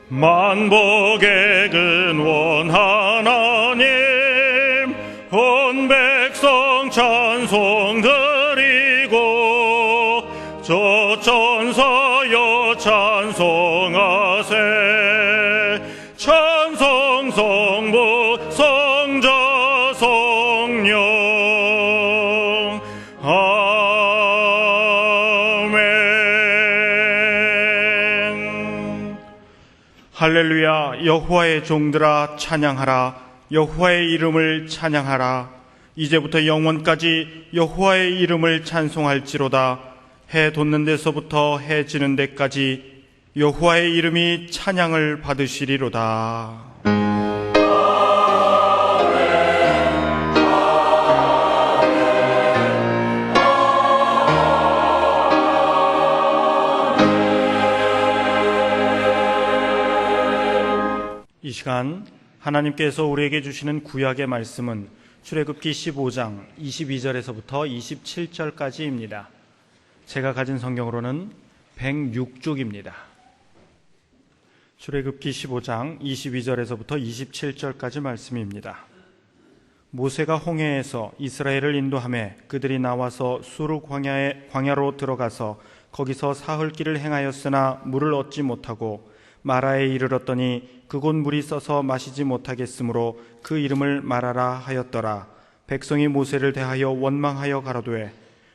만복의 근원 하나님, 온 백성 찬송 드리고 저천사여 찬송하세. 찬송 성부 성자 성령. 아멘. 할렐루야. 여호와의 종들아 찬양하라. 여호와의 이름을 찬양하라. 이제부터 영원까지 여호와의 이름을 찬송할지로다. 해 돋는 데서부터 해 지는 데까지 여호와의 이름이 찬양을 받으시리로다. 이 시간 하나님께서 우리에게 주시는 구약의 말씀은 출애굽기 15장 22절에서부터 27절까지입니다. 제가 가진 성경으로는 106쪽입니다. 출애굽기 15장 22절에서부터 27절까지 말씀입니다. 모세가 홍해에서 이스라엘을 인도하매 그들이 나와서 수르 광야로 들어가서 거기서 사흘길을 행하였으나 물을 얻지 못하고 마라에 이르렀더니 그곳 물이 써서 마시지 못하겠으므로 그 이름을 마라라 하였더라. 백성이 모세를 대하여 원망하여 가로되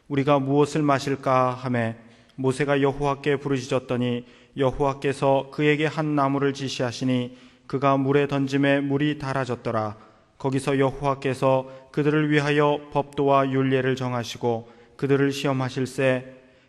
우리가 무엇을 마실까 하매 모세가 여호와께 부르짖었더니 여호와께서 그에게 한 나무를 지시하시니 그가 물에 던짐에 물이 달아졌더라. 거기서 여호와께서 그들을 위하여 법도와 율례를 정하시고 그들을 시험하실세.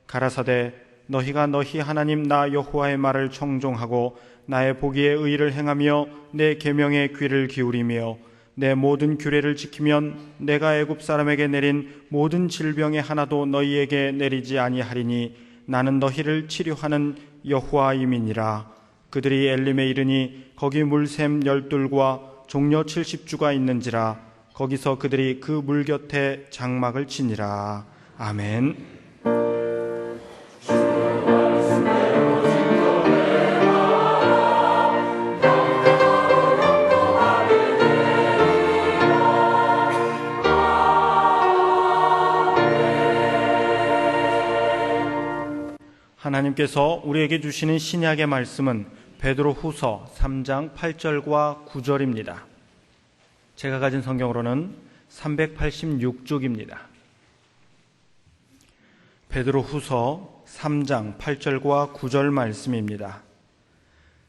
가라사대 너희가 너희 하나님 나 여호와의 말을 청종하고 나의 보기에 의를 행하며 내 계명에 귀를 기울이며 내 모든 규례를 지키면 내가 애굽 사람에게 내린 모든 질병의 하나도 너희에게 내리지 아니하리니 나는 너희를 치료하는 여호와임이니라. 그들이 엘림에 이르니 거기 물샘 12과 종려 70주가 있는지라. 거기서 그들이 그 물 곁에 장막을 치니라. 아멘. 하나님께서 우리에게 주시는 신약의 말씀은 베드로후서 3장 8절과 9절입니다. 제가 가진 성경으로는 386쪽입니다. 베드로후서 3장 8절과 9절 말씀입니다.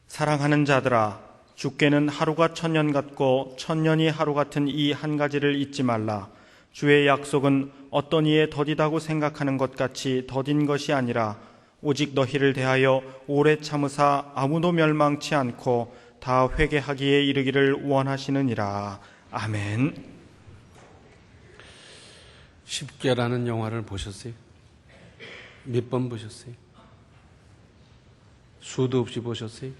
사랑하는 자들아, 주께는 하루가 1000년 같고 1000년이 하루 같은 이 한 가지를 잊지 말라. 주의 약속은 어떤 이에 더디다고 생각하는 것 같이 더딘 것이 아니라 오직 너희를 대하여 오래 참으사 아무도 멸망치 않고 다 회개하기에 이르기를 원하시느니라. 아멘. 십계라는 영화를 보셨어요? 몇 번 보셨어요? 수도 없이 보셨어요?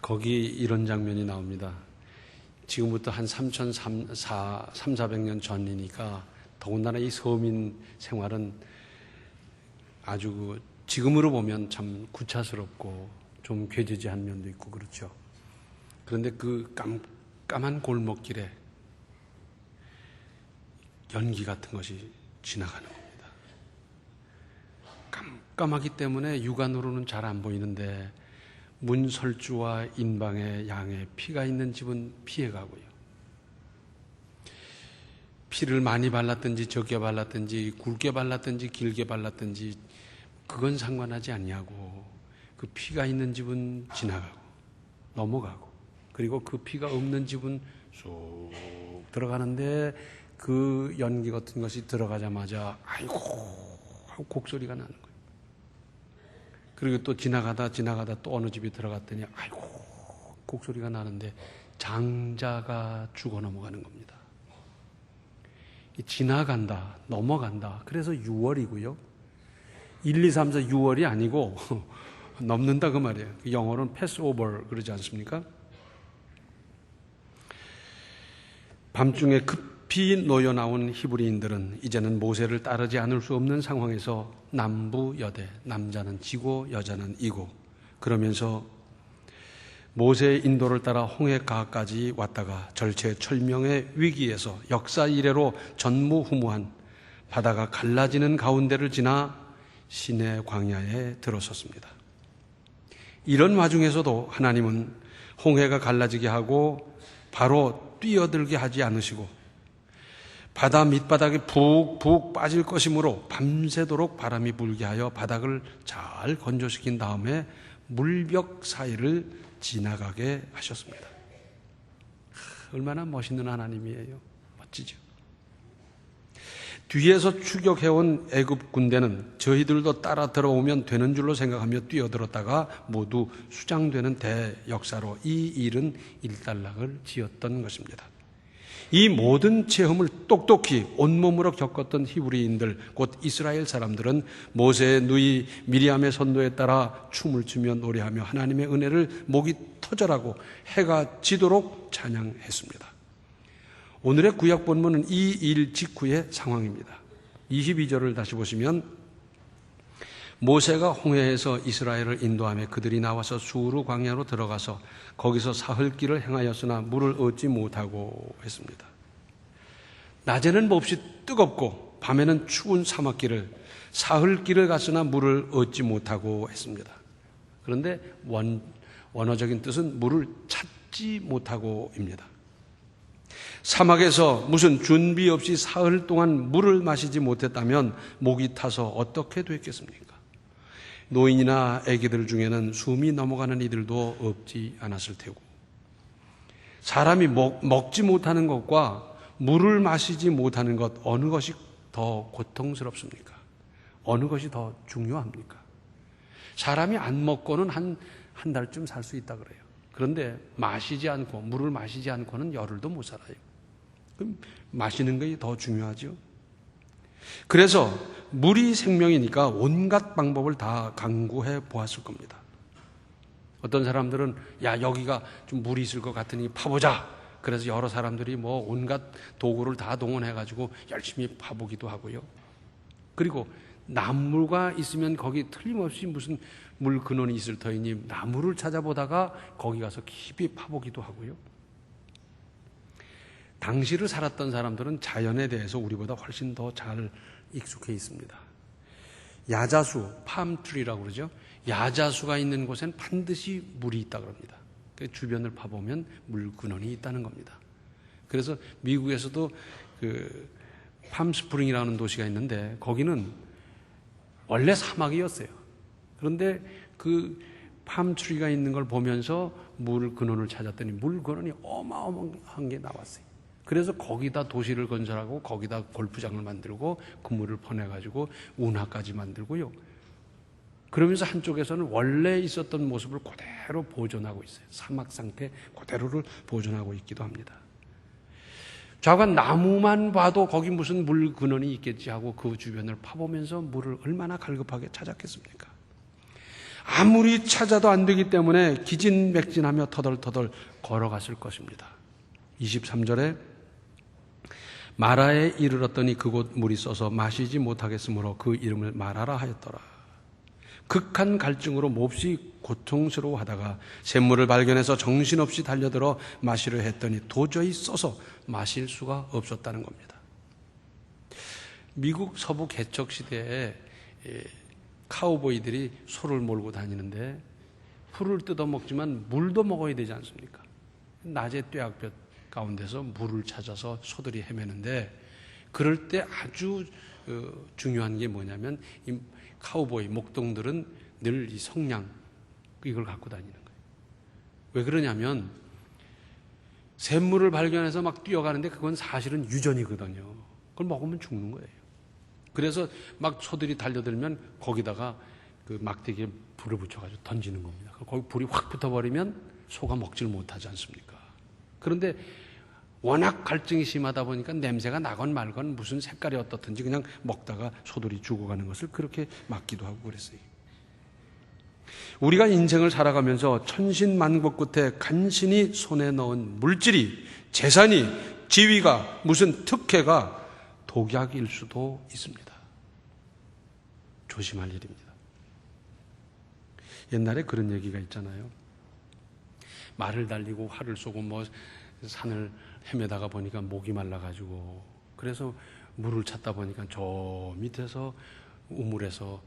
거기 이런 장면이 나옵니다. 지금부터 한 3,400년 전이니까 더군다나 이 서민 생활은 아주 지금으로 보면 참 구차스럽고 좀 괴지지한 면도 있고 그렇죠. 그런데 그 깜깜한 골목길에 연기 같은 것이 지나가는 겁니다. 깜깜하기 때문에 육안으로는 잘 안 보이는데 문설주와 인방의 양에 피가 있는 집은 피해가고요. 피를 많이 발랐든지 적게 발랐든지 굵게 발랐든지 길게 발랐든지 그건 상관하지 않냐고. 그 피가 있는 집은 지나가고 넘어가고 그리고 그 피가 없는 집은 쑥 들어가는데 그 연기 같은 것이 들어가자마자 아이고 하고 곡소리가 나는 거예요. 그리고 또 지나가다 또 어느 집이 들어갔더니 아이고 곡소리가 나는데 장자가 죽어 넘어가는 겁니다. 지나간다, 넘어간다. 그래서 6월이고요. 1, 2, 3, 4, 6월이 아니고 넘는다 그 말이에요. 영어로는 패스오버 그러지 않습니까? 밤중에 급히 놓여 나온 히브리인들은 이제는 모세를 따르지 않을 수 없는 상황에서 남부 여대, 남자는 지고 여자는 이고 그러면서 모세의 인도를 따라 홍해가까지 왔다가 절체철명의 위기에서 역사 이래로 전무후무한 바다가 갈라지는 가운데를 지나 시내 광야에 들어섰습니다. 이런 와중에서도 하나님은 홍해가 갈라지게 하고 바로 뛰어들게 하지 않으시고 바다 밑바닥에 푹푹 빠질 것이므로 밤새도록 바람이 불게 하여 바닥을 잘 건조시킨 다음에 물벽 사이를 지나가게 하셨습니다. 얼마나 멋있는 하나님이에요. 멋지죠. 뒤에서 추격해온 애굽 군대는 저희들도 따라 들어오면 되는 줄로 생각하며 뛰어들었다가 모두 수장되는 대역사로 이 일은 일단락을 지었던 것입니다. 이 모든 체험을 똑똑히 온몸으로 겪었던 히브리인들 곧 이스라엘 사람들은 모세의 누이 미리암의 선도에 따라 춤을 추며 노래하며 하나님의 은혜를 목이 터져라고 해가 지도록 찬양했습니다. 오늘의 구약 본문은 이 일 직후의 상황입니다. 22절을 다시 보시면 모세가 홍해에서 이스라엘을 인도하며 그들이 나와서 수르 광야로 들어가서 거기서 사흘길을 행하였으나 물을 얻지 못하고 했습니다. 낮에는 몹시 뜨겁고 밤에는 추운 사막길을 사흘길을 갔으나 물을 얻지 못하고 했습니다. 그런데 원어적인 뜻은 물을 찾지 못하고입니다. 사막에서 무슨 준비 없이 사흘 동안 물을 마시지 못했다면 목이 타서 어떻게 됐겠습니까? 노인이나 아기들 중에는 숨이 넘어가는 이들도 없지 않았을 테고 사람이 먹지 못하는 것과 물을 마시지 못하는 것 어느 것이 더 고통스럽습니까? 어느 것이 더 중요합니까? 사람이 안 먹고는 한 달쯤 살 수 있다 그래요. 그런데 마시지 않고 물을 마시지 않고는 열흘도 못 살아요. 그럼 마시는 것이 더 중요하죠. 그래서 물이 생명이니까 온갖 방법을 다 강구해 보았을 겁니다. 어떤 사람들은 야 여기가 좀 물이 있을 것 같으니 파보자. 그래서 여러 사람들이 뭐 온갖 도구를 다 동원해 가지고 열심히 파보기도 하고요. 그리고 나무가 있으면 거기 틀림없이 무슨 물 근원이 있을 터이니 나무를 찾아보다가 거기 가서 깊이 파보기도 하고요. 당시를 살았던 사람들은 자연에 대해서 우리보다 훨씬 더 잘 익숙해 있습니다. 야자수, 팜트리라고 그러죠. 야자수가 있는 곳엔 반드시 물이 있다고 합니다. 그 주변을 파보면 물 근원이 있다는 겁니다. 그래서 미국에서도 그 팜스프링이라는 도시가 있는데 거기는 원래 사막이었어요. 그런데 그 팜트리가 있는 걸 보면서 물 근원을 찾았더니 물 근원이 어마어마한 게 나왔어요. 그래서 거기다 도시를 건설하고 거기다 골프장을 만들고 그물을 퍼내가지고 운하까지 만들고요. 그러면서 한쪽에서는 원래 있었던 모습을 그대로 보존하고 있어요. 사막 상태 그대로를 보존하고 있기도 합니다. 좌우간 나무만 봐도 거기 무슨 물 근원이 있겠지 하고 그 주변을 파보면서 물을 얼마나 갈급하게 찾았겠습니까? 아무리 찾아도 안 되기 때문에 기진맥진하며 터덜터덜 걸어갔을 것입니다. 23절에 마라에 이르렀더니 그곳 물이 써서 마시지 못하겠으므로 그 이름을 마라라 하였더라. 극한 갈증으로 몹시 고통스러워하다가 샘물을 발견해서 정신없이 달려들어 마시려 했더니 도저히 써서 마실 수가 없었다는 겁니다. 미국 서부 개척 시대에 카우보이들이 소를 몰고 다니는데 풀을 뜯어먹지만 물도 먹어야 되지 않습니까? 낮에 뙤약볕 가운데서 물을 찾아서 소들이 헤매는데 그럴 때 아주 중요한 게 뭐냐면 이 카우보이 목동들은 늘 이 성냥 이걸 갖고 다니는 거예요. 왜 그러냐면 샘물을 발견해서 막 뛰어가는데 그건 사실은 유전이거든요. 그걸 먹으면 죽는 거예요. 그래서 막 소들이 달려들면 거기다가 그 막대기에 불을 붙여가지고 던지는 겁니다. 거기 불이 확 붙어버리면 소가 먹지를 못하지 않습니까? 그런데 워낙 갈증이 심하다 보니까 냄새가 나건 말건 무슨 색깔이 어떻든지 그냥 먹다가 소들이 죽어가는 것을 그렇게 막기도 하고 그랬어요. 우리가 인생을 살아가면서 천신만고 끝에 간신히 손에 넣은 물질이, 재산이, 지위가, 무슨 특혜가 독약일 수도 있습니다. 조심할 일입니다. 옛날에 그런 얘기가 있잖아요. 말을 달리고 활을 쏘고 뭐 산을 헤매다가 보니까 목이 말라가지고, 그래서 물을 찾다 보니까 저 밑에서 우물에서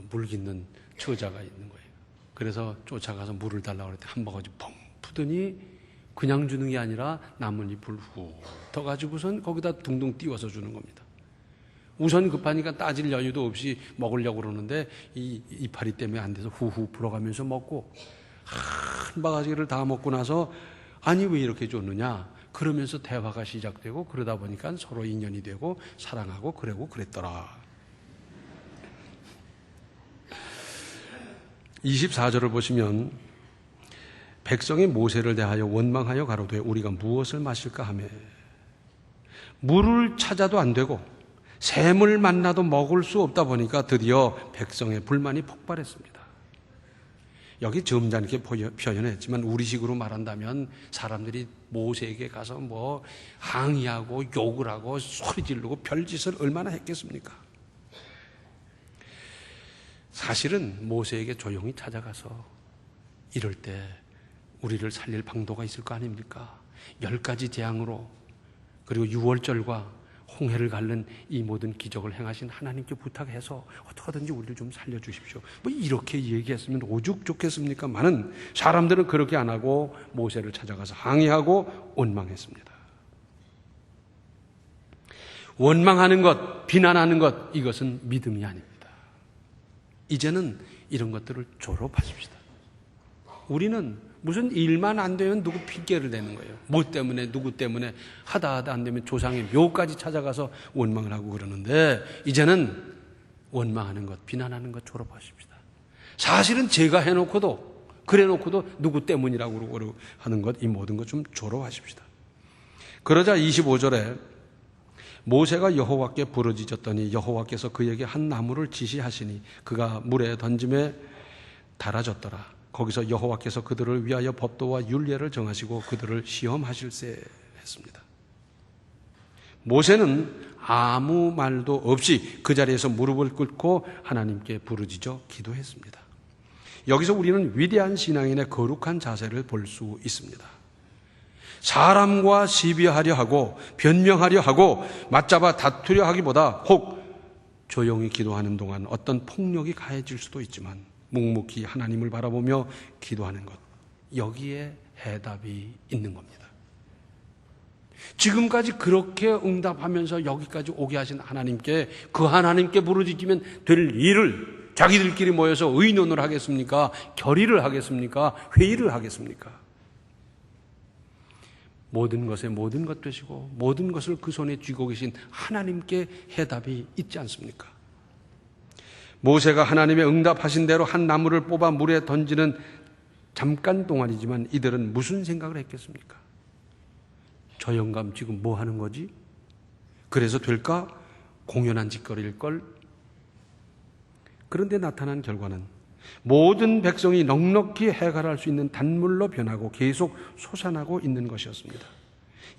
물 깃는 처자가 있는 거예요. 그래서 쫓아가서 물을 달라고 그랬더니 한 바가지 펑 푸더니 그냥 주는 게 아니라 나뭇잎을 후 떠가지고선 거기다 둥둥 띄워서 주는 겁니다. 우선 급하니까 따질 여유도 없이 먹으려고 그러는데 이 이파리 때문에 안 돼서 후후 불어가면서 먹고, 한 바가지를 다 먹고 나서 아니 왜 이렇게 줬느냐 그러면서 대화가 시작되고, 그러다 보니까 서로 인연이 되고 사랑하고 그러고 그랬더라. 24절을 보시면 백성이 모세를 대하여 원망하여 가로되 우리가 무엇을 마실까 하며, 물을 찾아도 안 되고 샘을 만나도 먹을 수 없다 보니까 드디어 백성의 불만이 폭발했습니다. 여기 점잖게 표현했지만 우리식으로 말한다면 사람들이 모세에게 가서 뭐 항의하고 욕을 하고 소리 지르고 별짓을 얼마나 했겠습니까? 사실은 모세에게 조용히 찾아가서 이럴 때 우리를 살릴 방도가 있을 거 아닙니까? 10가지 재앙으로, 그리고 6월절과 홍해를 가른 이 모든 기적을 행하신 하나님께 부탁해서 어떻게든지 우리를 좀 살려주십시오. 뭐 이렇게 얘기했으면 오죽 좋겠습니까? 많은 사람들은 그렇게 안 하고 모세를 찾아가서 항의하고 원망했습니다. 원망하는 것, 비난하는 것, 이것은 믿음이 아닙니다. 이제는 이런 것들을 졸업하십시다. 우리는 무슨 일만 안 되면 누구 핑계를 대는 거예요. 뭐 때문에, 누구 때문에 하다 안 되면 조상의 묘까지 찾아가서 원망을 하고 그러는데, 이제는 원망하는 것, 비난하는 것 졸업하십시다. 사실은 제가 해놓고도, 그래놓고도 누구 때문이라고 하는 것, 이 모든 것 좀 졸업하십시다. 그러자 25절에 모세가 여호와께 부르짖었더니 여호와께서 그에게 한 나무를 지시하시니 그가 물에 던짐에 달아졌더라. 거기서 여호와께서 그들을 위하여 법도와 율례를 정하시고 그들을 시험하실세 했습니다. 모세는 아무 말도 없이 그 자리에서 무릎을 꿇고 하나님께 부르짖어 기도했습니다. 여기서 우리는 위대한 신앙인의 거룩한 자세를 볼 수 있습니다. 사람과 시비하려 하고 변명하려 하고 맞잡아 다투려 하기보다 혹 조용히 기도하는 동안 어떤 폭력이 가해질 수도 있지만 묵묵히 하나님을 바라보며 기도하는 것, 여기에 해답이 있는 겁니다. 지금까지 그렇게 응답하면서 여기까지 오게 하신 하나님께, 그 하나님께 부르짖으면 될 일을 자기들끼리 모여서 의논을 하겠습니까? 결의를 하겠습니까? 회의를 하겠습니까? 모든 것에 모든 것 되시고 모든 것을 그 손에 쥐고 계신 하나님께 해답이 있지 않습니까? 모세가 하나님의 응답하신 대로 한 나무를 뽑아 물에 던지는 잠깐 동안이지만 이들은 무슨 생각을 했겠습니까? 저 영감 지금 뭐 하는 거지? 그래서 될까? 공연한 짓거리일걸? 그런데 나타난 결과는 모든 백성이 넉넉히 해갈할 수 있는 단물로 변하고 계속 솟아나고 있는 것이었습니다.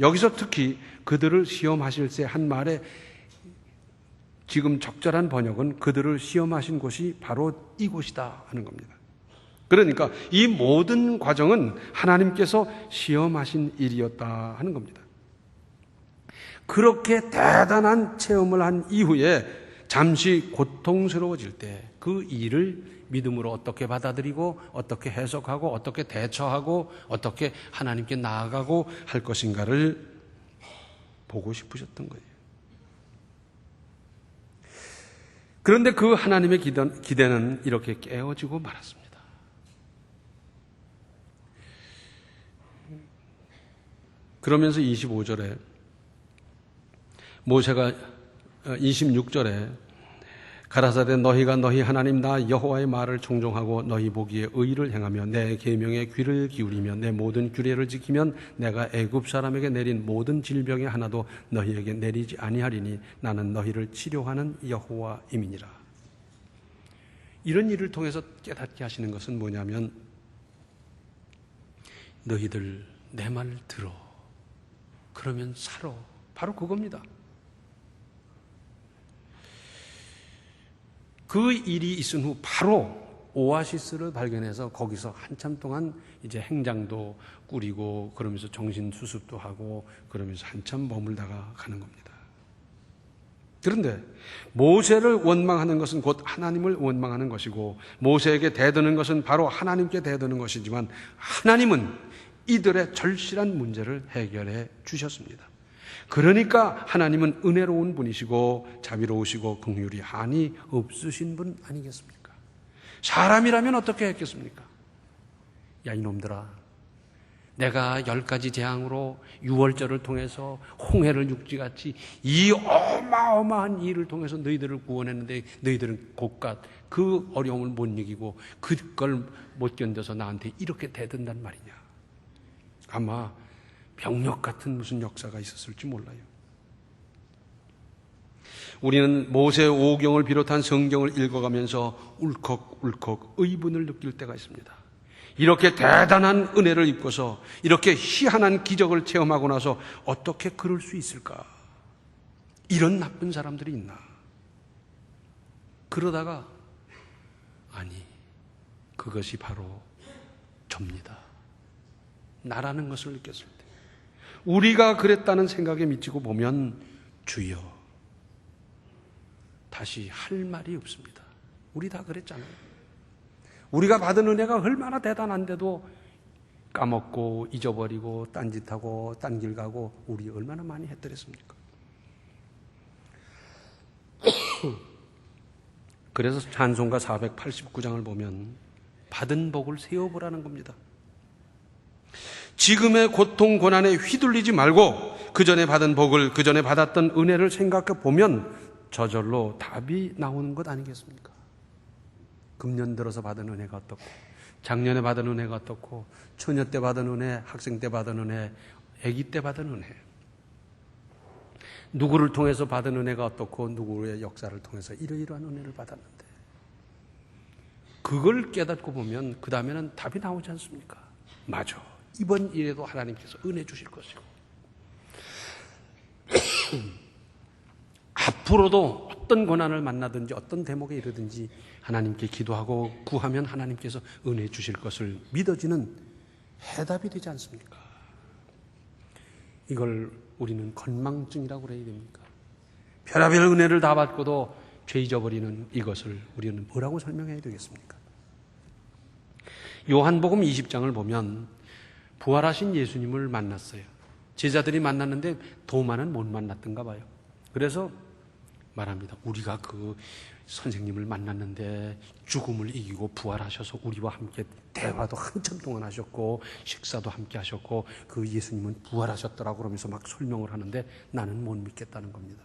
여기서 특히 그들을 시험하실세 한 말에 지금 적절한 번역은 그들을 시험하신 곳이 바로 이곳이다 하는 겁니다. 그러니까 이 모든 과정은 하나님께서 시험하신 일이었다 하는 겁니다. 그렇게 대단한 체험을 한 이후에 잠시 고통스러워질 때 그 일을 믿음으로 어떻게 받아들이고 어떻게 해석하고 어떻게 대처하고 어떻게 하나님께 나아가고 할 것인가를 보고 싶으셨던 거예요. 그런데 그 하나님의 기대는 이렇게 깨어지고 말았습니다. 그러면서 25절에 모세가 26절에 가라사대 너희가 너희 하나님 나 여호와의 말을 청종하고 너희 보기에 의를 행하며 내 계명에 귀를 기울이며 내 모든 규례를 지키면 내가 애굽 사람에게 내린 모든 질병의 하나도 너희에게 내리지 아니하리니 나는 너희를 치료하는 여호와임이니라. 이런 일을 통해서 깨닫게 하시는 것은 뭐냐면 너희들 내 말을 들어 그러면 살아. 바로 그겁니다. 그 일이 있은 후 바로 오아시스를 발견해서 거기서 한참 동안 이제 행장도 꾸리고 그러면서 정신 수습도 하고 그러면서 한참 머물다가 가는 겁니다. 그런데 모세를 원망하는 것은 곧 하나님을 원망하는 것이고 모세에게 대드는 것은 바로 하나님께 대드는 것이지만 하나님은 이들의 절실한 문제를 해결해 주셨습니다. 그러니까 하나님은 은혜로운 분이시고 자비로우시고 긍휼이 한이 없으신 분 아니겠습니까? 사람이라면 어떻게 했겠습니까? 야, 이놈들아, 내가 10가지 재앙으로 유월절을 통해서 홍해를 육지같이 이 어마어마한 일을 통해서 너희들을 구원했는데 너희들은 곧갓 그 어려움을 못 이기고 그걸 못 견뎌서 나한테 이렇게 대든단 말이냐. 아마 병력 같은 무슨 역사가 있었을지 몰라요. 우리는 모세 오경을 비롯한 성경을 읽어가면서 울컥울컥 의분을 느낄 때가 있습니다. 이렇게 대단한 은혜를 입고서 이렇게 희한한 기적을 체험하고 나서 어떻게 그럴 수 있을까? 이런 나쁜 사람들이 있나? 그러다가 아니, 그것이 바로 접니다. 나라는 것을 느꼈을 때 우리가 그랬다는 생각에 미치고 보면 주여 다시 할 말이 없습니다. 우리 다 그랬잖아요. 우리가 받은 은혜가 얼마나 대단한데도 까먹고 잊어버리고 딴짓하고 딴 길 가고 우리 얼마나 많이 했더랬습니까? 그래서 찬송가 489장을 보면 받은 복을 세어보라는 겁니다. 지금의 고통 고난에 휘둘리지 말고 그 전에 받은 복을, 그 전에 받았던 은혜를 생각해 보면 저절로 답이 나오는 것 아니겠습니까? 금년 들어서 받은 은혜가 어떻고, 작년에 받은 은혜가 어떻고, 처녀 때 받은 은혜, 학생 때 받은 은혜, 아기 때 받은 은혜, 누구를 통해서 받은 은혜가 어떻고 누구의 역사를 통해서 이러이러한 은혜를 받았는데 그걸 깨닫고 보면 그 다음에는 답이 나오지 않습니까? 맞아, 이번 일에도 하나님께서 은혜 주실 것이고 앞으로도 어떤 고난을 만나든지 어떤 대목에 이르든지 하나님께 기도하고 구하면 하나님께서 은혜 주실 것을 믿어지는 해답이 되지 않습니까? 이걸 우리는 건망증이라고 그래야 됩니까? 별의별 은혜를 다 받고도 죄 잊어버리는 이것을 우리는 뭐라고 설명해야 되겠습니까? 요한복음 20장을 보면 부활하신 예수님을 만났어요. 제자들이 만났는데 도마는 못 만났던가 봐요. 그래서 말합니다. 우리가 그 선생님을 만났는데 죽음을 이기고 부활하셔서 우리와 함께 대화도 한참 동안 하셨고 식사도 함께 하셨고 그 예수님은 부활하셨더라고 그러면서 막 설명을 하는데 나는 못 믿겠다는 겁니다.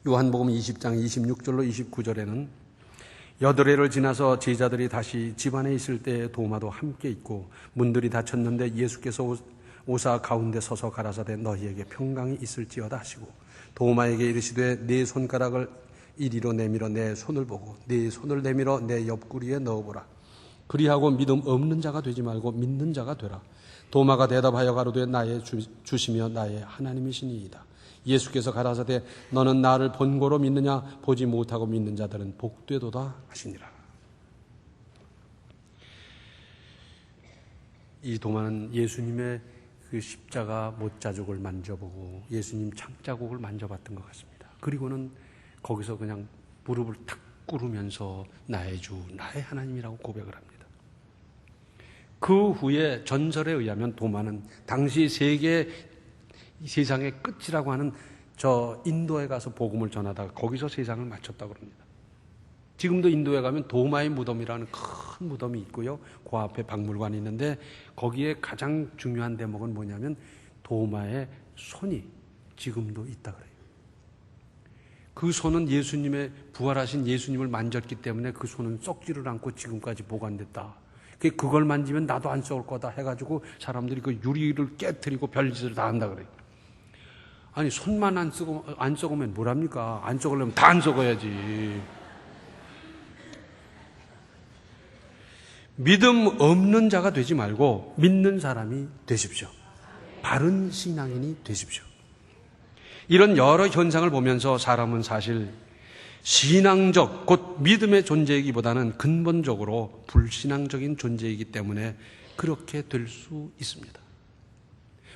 요한복음 20장 26절로 29절에는 8회를 지나서 제자들이 다시 집안에 있을 때 도마도 함께 있고 문들이 닫혔는데 예수께서 오사 가운데 서서 가라사대 너희에게 평강이 있을지어다 하시고 도마에게 이르시되 네 손가락을 이리로 내밀어 내 손을 보고 네 손을 내밀어 내 옆구리에 넣어보라. 그리하고 믿음 없는 자가 되지 말고 믿는 자가 되라. 도마가 대답하여 가로되 나의 주시며 나의 하나님이시니이다. 예수께서 가라사대 너는 나를 본고로 믿느냐 보지 못하고 믿는 자들은 복되도다 하시니라. 이 도마는 예수님의 그 십자가 못자국을 만져보고 예수님 창자국을 만져봤던 것 같습니다. 그리고는 거기서 그냥 무릎을 탁 꿇으면서 나의 주, 나의 하나님이라고 고백을 합니다. 그 후에 전설에 의하면 도마는 당시 세상의 끝이라고 하는 저 인도에 가서 복음을 전하다가 거기서 세상을 마쳤다고 합니다. 지금도 인도에 가면 도마의 무덤이라는 큰 무덤이 있고요. 그 앞에 박물관이 있는데 거기에 가장 중요한 대목은 뭐냐면 도마의 손이 지금도 있다 그래요. 그 손은 예수님의 부활하신 예수님을 만졌기 때문에 그 손은 썩지를 않고 지금까지 보관됐다. 그걸 만지면 나도 안 썩을 거다 해가지고 사람들이 그 유리를 깨트리고 별짓을 다 한다 그래요. 아니 손만 안 썩으면 뭐랍니까? 안 썩으려면 다 안 썩어야지. 믿음 없는 자가 되지 말고 믿는 사람이 되십시오. 바른 신앙인이 되십시오. 이런 여러 현상을 보면서 사람은 사실 신앙적 곧 믿음의 존재이기보다는 근본적으로 불신앙적인 존재이기 때문에 그렇게 될 수 있습니다.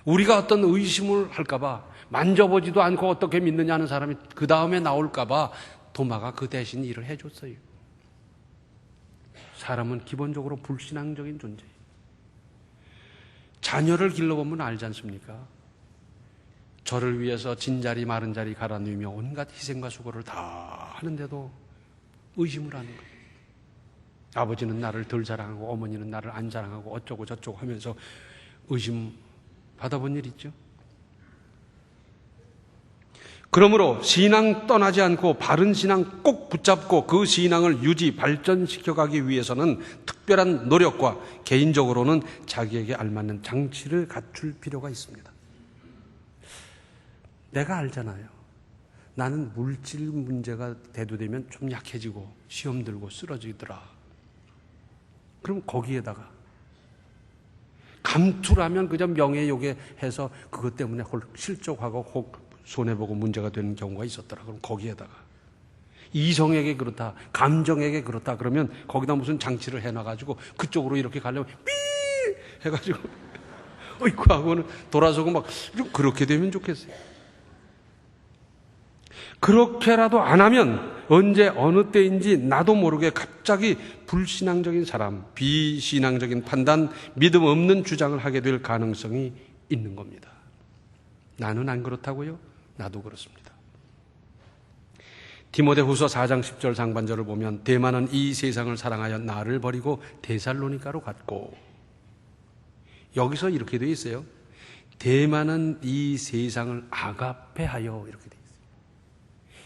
우리가 어떤 의심을 할까봐 만져보지도 않고 어떻게 믿느냐 하는 사람이 그 다음에 나올까봐 도마가 그 대신 일을 해줬어요. 사람은 기본적으로 불신앙적인 존재예요. 자녀를 길러보면 알지 않습니까? 저를 위해서 진자리 마른 자리 갈아 누이며 온갖 희생과 수고를 다 하는데도 의심을 하는 거예요. 아버지는 나를 덜 사랑하고 어머니는 나를 안 사랑하고 어쩌고 저쩌고 하면서 의심 받아본 일 있죠? 그러므로 신앙 떠나지 않고 바른 신앙 꼭 붙잡고 그 신앙을 유지 발전시켜가기 위해서는 특별한 노력과 개인적으로는 자기에게 알맞는 장치를 갖출 필요가 있습니다. 내가 알잖아요. 나는 물질 문제가 대두되면 좀 약해지고 시험 들고 쓰러지더라. 그럼 거기에다가 감투라면 그저 명예욕에 해서 그것 때문에 실족하고 혹 손해보고 문제가 되는 경우가 있었더라. 그럼 거기에다가 이성에게 그렇다, 감정에게 그렇다 그러면 거기다 무슨 장치를 해놔가지고 그쪽으로 이렇게 가려면 삐 해가지고 어이쿠 하고는 돌아서고 막 좀 그렇게 되면 좋겠어요. 그렇게라도 안 하면 언제 어느 때인지 나도 모르게 갑자기 불신앙적인 사람, 비신앙적인 판단, 믿음 없는 주장을 하게 될 가능성이 있는 겁니다. 나는 안 그렇다고요? 나도 그렇습니다. 디모데후서 4장 10절 상반절을 보면 대만은 이 세상을 사랑하여 나를 버리고 데살로니가로 갔고, 여기서 이렇게 되어 있어요. 대만은 이 세상을 아가페하여, 이렇게 되어 있어요.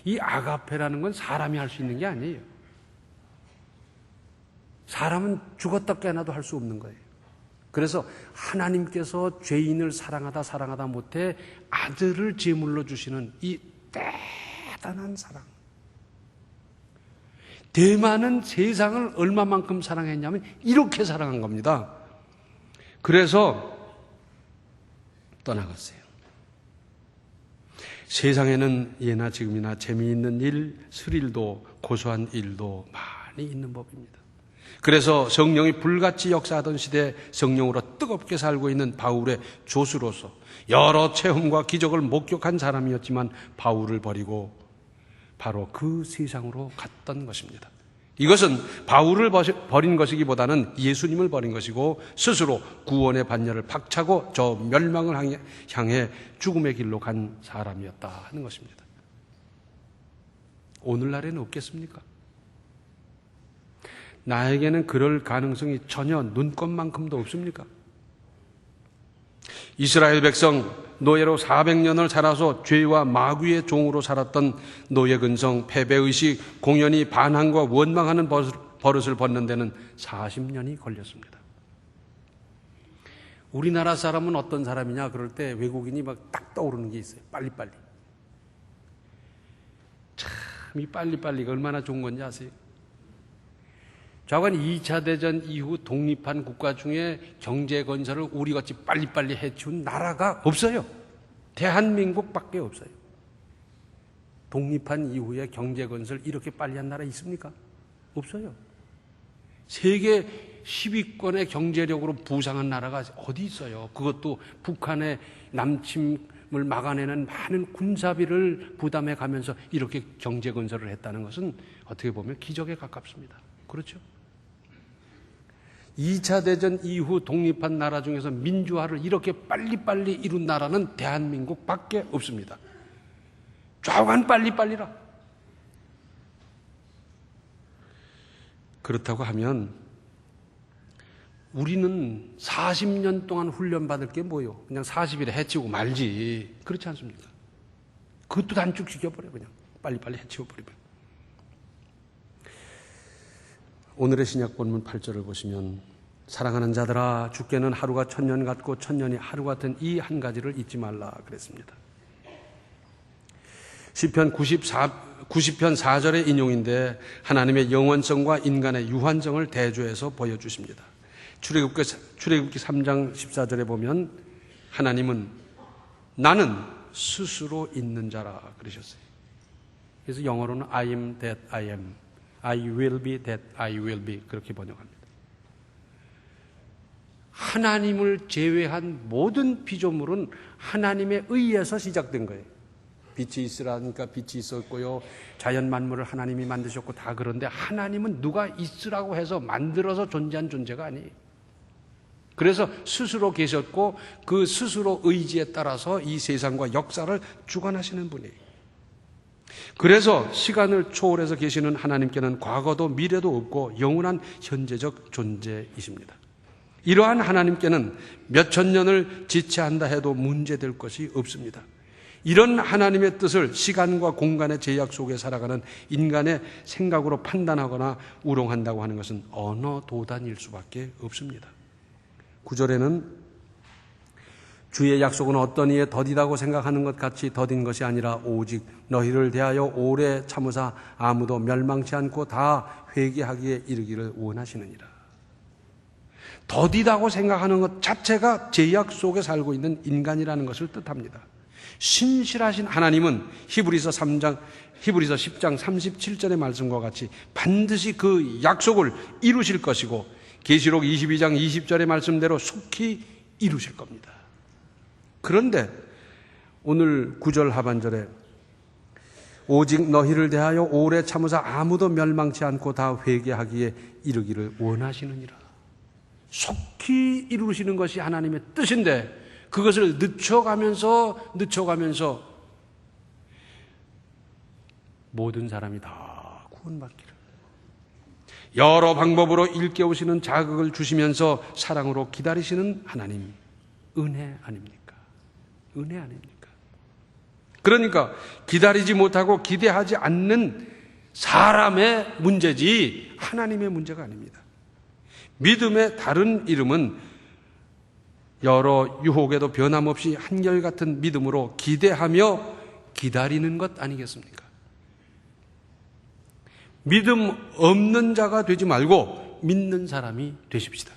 이 아가페라는 건 사람이 할 수 있는 게 아니에요. 사람은 죽었다 깨어나도 할 수 없는 거예요. 그래서 하나님께서 죄인을 사랑하다 못해 아들을 제물로 주시는 이 대단한 사랑. 대만은 세상을 얼마만큼 사랑했냐면 이렇게 사랑한 겁니다. 그래서 떠나갔어요. 세상에는 예나 지금이나 재미있는 일, 스릴도 고소한 일도 많이 있는 법입니다. 그래서 성령이 불같이 역사하던 시대에 성령으로 뜨겁게 살고 있는 바울의 조수로서 여러 체험과 기적을 목격한 사람이었지만 바울을 버리고 바로 그 세상으로 갔던 것입니다. 이것은 바울을 버린 것이기보다는 예수님을 버린 것이고 스스로 구원의 반열을 박차고 저 멸망을 향해 죽음의 길로 간 사람이었다 하는 것입니다. 오늘날에는 없겠습니까? 나에게는 그럴 가능성이 전혀 눈꼽만큼도 없습니까? 이스라엘 백성 노예로 400년을 살아서 죄와 마귀의 종으로 살았던 노예 근성, 패배의식, 공연히 반항과 원망하는 버릇을 벗는 데는 40년이 걸렸습니다. 우리나라 사람은 어떤 사람이냐 그럴 때 외국인이 막 딱 떠오르는 게 있어요. 빨리빨리. 참 이 빨리빨리가 얼마나 좋은 건지 아세요? 좌관 2차 대전 이후 독립한 국가 중에 경제 건설을 우리같이 빨리빨리 해치운 나라가 없어요. 대한민국밖에 없어요. 독립한 이후에 경제 건설 이렇게 빨리 한 나라 있습니까? 없어요. 세계 10위권의 경제력으로 부상한 나라가 어디 있어요? 그것도 북한의 남침을 막아내는 많은 군사비를 부담해 가면서 이렇게 경제 건설을 했다는 것은 어떻게 보면 기적에 가깝습니다. 그렇죠? 2차 대전 이후 독립한 나라 중에서 민주화를 이렇게 빨리빨리 이룬 나라는 대한민국밖에 없습니다. 좌우간 빨리빨리라. 그렇다고 하면 우리는 40년 동안 훈련받을 게 뭐예요? 그냥 40일에 해치우고 말지. 그렇지 않습니까? 그것도 단축시켜버려. 그냥 빨리빨리 해치워버리면. 오늘의 신약 본문 8절을 보시면 사랑하는 자들아 주께는 하루가 1000년 같고 1000년이 하루 같은 이 한 가지를 잊지 말라 그랬습니다. 시편 90편 4절의 인용인데 하나님의 영원성과 인간의 유한성을 대조해서 보여주십니다. 출애굽기 3장 14절에 보면 하나님은 나는 스스로 있는 자라 그러셨어요. 그래서 영어로는 I am that I am, I will be that I will be 그렇게 번역합니다. 하나님을 제외한 모든 피조물은 하나님에 의해서 시작된 거예요. 빛이 있으라니까 빛이 있었고요. 자연 만물을 하나님이 만드셨고 다 그런데 하나님은 누가 있으라고 해서 만들어서 존재한 존재가 아니에요. 그래서 스스로 계셨고 그 스스로 의지에 따라서 이 세상과 역사를 주관하시는 분이에요. 그래서 시간을 초월해서 계시는 하나님께는 과거도 미래도 없고 영원한 현재적 존재이십니다. 이러한 하나님께는 몇천 년을 지체한다 해도 문제될 것이 없습니다. 이런 하나님의 뜻을 시간과 공간의 제약 속에 살아가는 인간의 생각으로 판단하거나 우롱한다고 하는 것은 언어 도단일 수밖에 없습니다. 9절에는 주의 약속은 어떤 이에 더디다고 생각하는 것 같이 더딘 것이 아니라 오직 너희를 대하여 오래 참으사 아무도 멸망치 않고 다 회개하기에 이르기를 원하시느니라. 더디다고 생각하는 것 자체가 제약 속에 살고 있는 인간이라는 것을 뜻합니다. 신실하신 하나님은 히브리서 10장 37절의 말씀과 같이 반드시 그 약속을 이루실 것이고 계시록 22장 20절의 말씀대로 속히 이루실 겁니다. 그런데 오늘 9절 하반절에 오직 너희를 대하여 오래 참으사 아무도 멸망치 않고 다 회개하기에 이르기를 원하시느니라. 속히 이루시는 것이 하나님의 뜻인데 그것을 늦춰가면서 모든 사람이 다 구원받기를 여러 방법으로 일깨우시는 자극을 주시면서 사랑으로 기다리시는 하나님, 은혜 아닙니까? 은혜 아닙니까? 그러니까 기다리지 못하고 기대하지 않는 사람의 문제지 하나님의 문제가 아닙니다. 믿음의 다른 이름은 여러 유혹에도 변함없이 한결같은 믿음으로 기대하며 기다리는 것 아니겠습니까? 믿음 없는 자가 되지 말고 믿는 사람이 되십시다.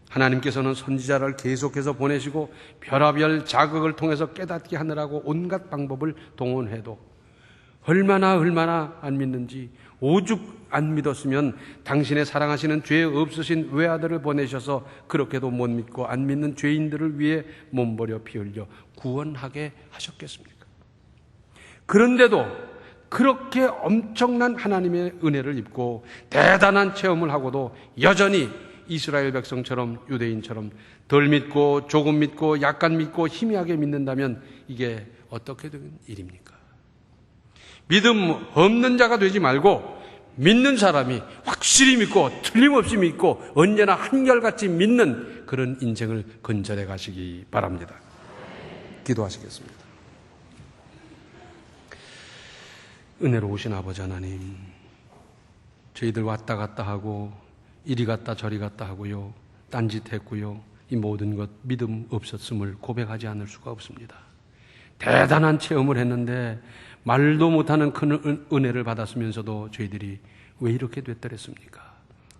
하나님께서는 선지자를 계속해서 보내시고 별하별 자극을 통해서 깨닫게 하느라고 온갖 방법을 동원해도 얼마나 안 믿는지 오죽 안 믿었으면 당신의 사랑하시는 죄 없으신 외아들을 보내셔서 그렇게도 못 믿고 안 믿는 죄인들을 위해 몸버려 피 흘려 구원하게 하셨겠습니까? 그런데도 그렇게 엄청난 하나님의 은혜를 입고 대단한 체험을 하고도 여전히 이스라엘 백성처럼 유대인처럼 덜 믿고 조금 믿고 약간 믿고 희미하게 믿는다면 이게 어떻게 된 일입니까? 믿음 없는 자가 되지 말고 믿는 사람이 확실히 믿고 틀림없이 믿고 언제나 한결같이 믿는 그런 인생을 건설해 가시기 바랍니다. 기도하시겠습니다. 은혜로우신 아버지 하나님, 저희들 왔다 갔다 하고 이리 갔다 저리 갔다 하고요, 딴짓했고요, 이 모든 것 믿음 없었음을 고백하지 않을 수가 없습니다. 대단한 체험을 했는데 말도 못하는 큰 은혜를 받았으면서도 저희들이 왜 이렇게 됐더랬습니까?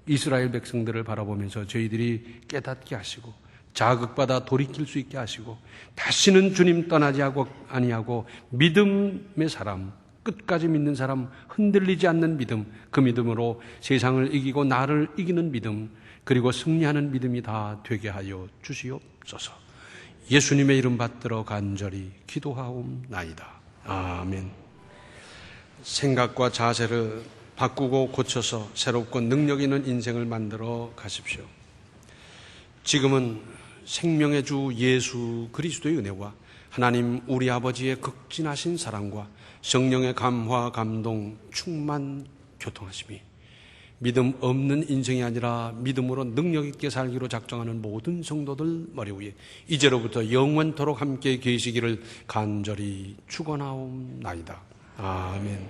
이스라엘 백성들을 바라보면서 저희들이 깨닫게 하시고 자극받아 돌이킬 수 있게 하시고 다시는 주님 떠나지 아니하고 믿음의 사람, 끝까지 믿는 사람, 흔들리지 않는 믿음, 그 믿음으로 세상을 이기고 나를 이기는 믿음, 그리고 승리하는 믿음이 다 되게 하여 주시옵소서. 예수님의 이름 받들어 간절히 기도하옵나이다. 아멘. 생각과 자세를 바꾸고 고쳐서 새롭고 능력 있는 인생을 만들어 가십시오. 지금은 생명의 주 예수 그리스도의 은혜와 하나님 우리 아버지의 극진하신 사랑과 성령의 감화, 감동, 충만, 교통하심이 믿음 없는 인생이 아니라 믿음으로 능력 있게 살기로 작정하는 모든 성도들 머리 위에 이제로부터 영원토록 함께 계시기를 간절히 축원하옵나이다. 아멘.